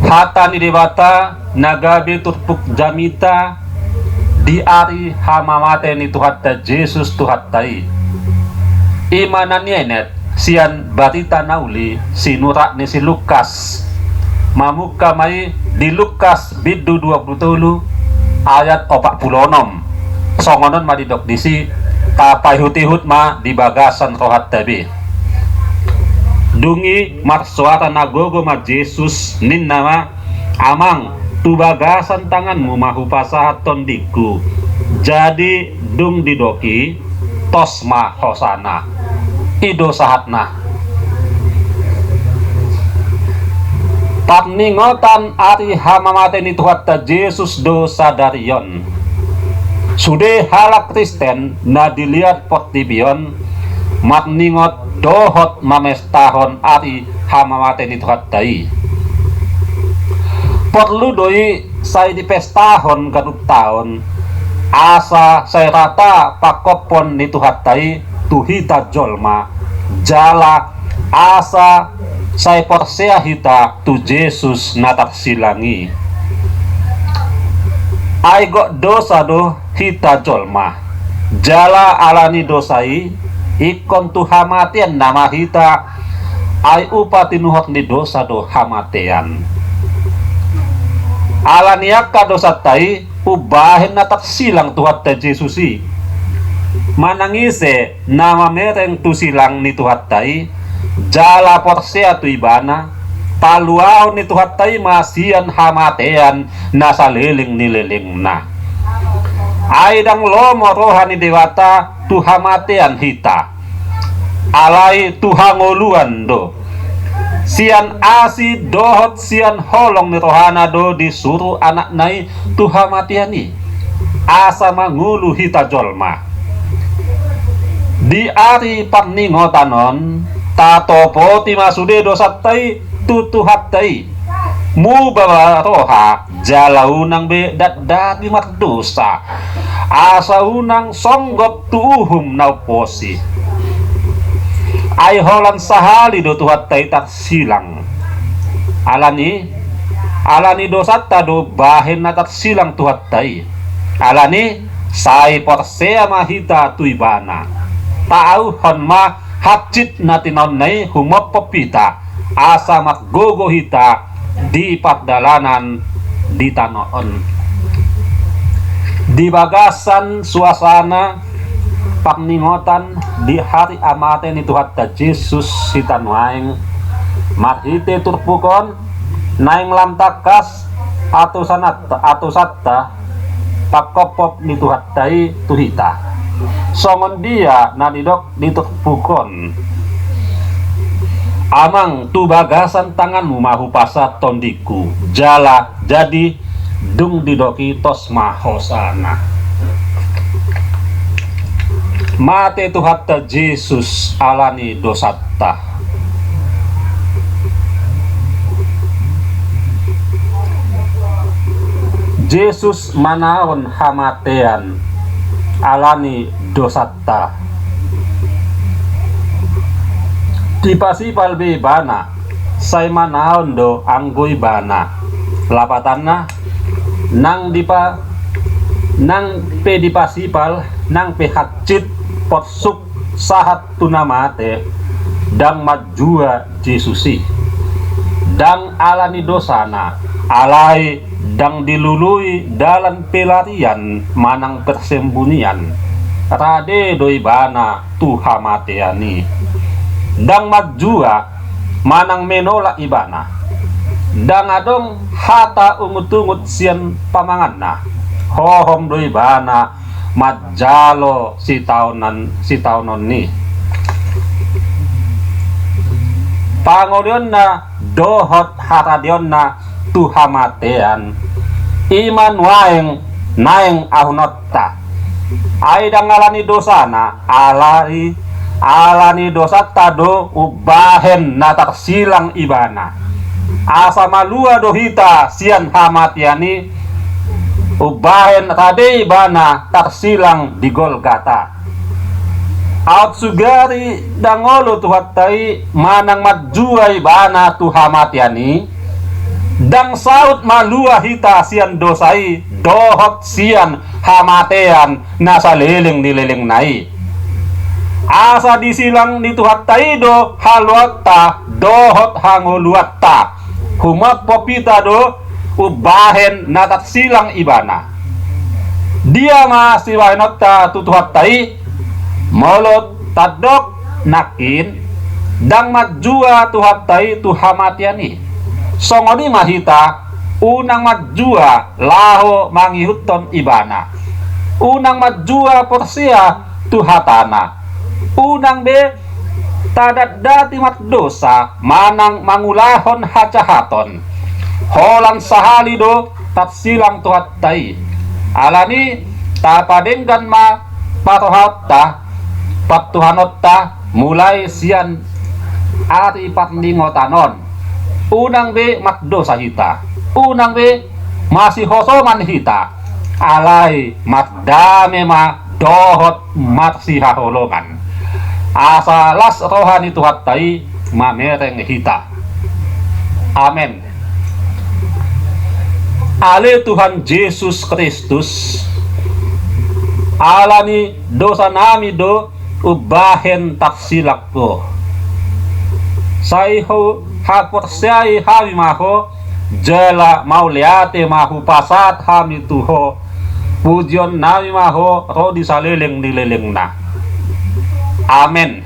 Hata ni dewata nagabe turpuk jamita di ari hamamate ni tuhatta Jesus tuhattai imanan yenet sian batita nauli sinurak ni si Lukas mamuka mai di Lukas bidu 27 ayat 46 songonon ma didok disi tapayhut-ihut ma di bagasan rohat tabi dungi marsuata nagogo ma Jesus nin nama amang tu bagasan tanganmu mahu pasahat tondiku jadi dung didoki tosma hosana ido sahatna patningotan ari hamamate ni tuhatta Jesus do sadarion sude halak Kristen na dilihat potibion matningot dohot mamestahon ari hamamate ni tuhattai perlu doi saya di pestahon kaduk tahun asa saya rata pakopon ni tuhattai tuhita jolma jala asa saya persea hita tu Jesus natak silangi aigo dosa do hita jolma jala alani dosai ikon tu hamatian nama hita ai upati nuhot ni dosa do hamatian alaniaka dosa tai ubahin natak silang tuhat ta Jesusi manangise nama mereng tu silang ni tuhat tai jala porsea tu ibana taluao ni tuhat tai masian hamatean nasaliling nililing na aidang lomo rohani dewata tu hamatean hita alai tu hangoluan do sian asi dohot sian holong ni rohana do disuruh anak nai tu hamatiani asa mangulu hita jolma di ari parningotanon tatopo timasude dosatai tutuhatai mu bawa roha jalaunang be dat di mardosa asa unang songgop tuuhum nauposi ai holan sahali do tuhatai tak silang alani dosatta do bahen na tak silang tuhatai alani sai porsea mahita tuibana taau honma hacit natinon nai humop popita asa makgogo hita di patdalanan di tanoon di bagasan suasana pakningotan di hari amate ni tuhatta Jesus hitanwaing marhite turpukon naing lamtakas atau satta pakopop ni tuhattai tuhita songon dia nadidok diturpukon amang tu bagasan tanganmu mahu pasat tondiku jala jadi dung didoki tosma hosana mate tuhatta Jesus alani dosatta Jesus manaon hamatean alani dosatta dipasipal be bana say manaon do anggoy bana lapatanna nang pe dipasipal nang pe hacit potsuk sahat tunamate dang majua Jesusi dang alani dosana alai dang dilului dalam pelarian manang persembunyian rade doi bana tu hamateani dang majua manang menolak ibana dang adong hata ungut-ungut sian pamanganna hohom doi bana majalo si taunon ni pangodion na dohot haradion na tu hamatean iman waeng naeng ahunotta aidang alani dosana alani dosatta do ubahen natak silang ibana asa malua dohita sian hamatiani ubahen rade ibana tak silang di Golgata out sugari dangolo tuhattai manang majua ibana tu hamatiani dang saut malua hita sian dosai dohot sian hamatean nasa leleng nileleng nai asa disilang nituhattai do haluatta dohot hangoluatta humat popita do ubahen natat silang ibana dia ma siwainotta tutuhattai molot tadok nakin dang majua tuhattai tuhamatiani songoni mahita unang majua laho mangihuton ibana unang majua porsia tuhatana unang be tadat dati mat dosa manang mangulahon hacahaton holan sahali do tat silang tuhattai alani tapadenggan ma patohatta patuhanotta mulai sian ari patningotanon unang be mat dosa hita unang be masih hosoman hita alai mat dame ma dohot mat sihaholongan asalas rohani tuhattai mamereng hita. Amin. Ale Tuhan Yesus Kristus alani dosa nami do ubahen taksilak ko saiho haporsai hami maho jala mauliate mahu pasat hami tuho pujion nami maho rodi saleleng nileleng na. Amin.